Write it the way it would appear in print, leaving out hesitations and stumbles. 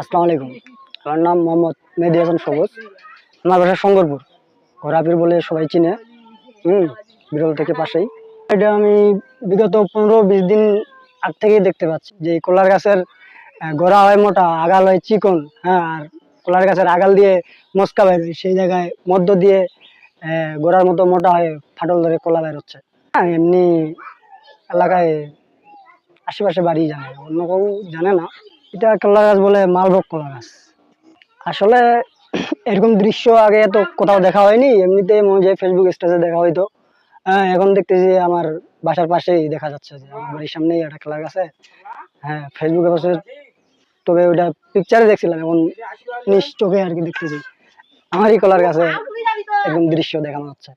আসসালামু আলাইকুম। আমার নাম মোহাম্মদ মেহেদী হাসান সবুজ। আমার বাসা শঙ্করপুর, ঘোড়াপীর বলে সবাই চিনে। বিরল থেকে পাশেই। এটা আমি বিগত 15-20 দিন আগ থেকেই দেখতে পাচ্ছি যে এই কলার গাছের গোড়া হয় মোটা, আগাল হয় চিকন। হ্যাঁ, আর কলার গাছের আগাল দিয়ে মস্কা বের হয়, সেই জায়গায় মধ্য দিয়ে গোড়ার মতো মোটা হয়ে ফাটল ধরে কলা বের হচ্ছে। হ্যাঁ, এমনি এলাকায় আশেপাশে বাড়ি জানে, অন্য কেউ জানে না। এটা কলা গাছ বলে মালভোগ কলা গাছ। আসলে এরকম দৃশ্য আগে তো কোথাও দেখা হয়নি, এমনিতে মনে হয় ফেসবুক স্ট্যাটাসে দেখা হইতো। হ্যাঁ, এখন দেখতেছি আমার বাসার পাশেই দেখা যাচ্ছে যে আমার বাড়ির সামনেই একটা কলা গাছে। হ্যাঁ, ফেসবুকে বসে, তবে ওইটা পিকচারে দেখছিলাম, এখন নিজ চোখে আর কি দেখতেছি আমারই কলার গাছে এরকম দৃশ্য দেখানো হচ্ছে।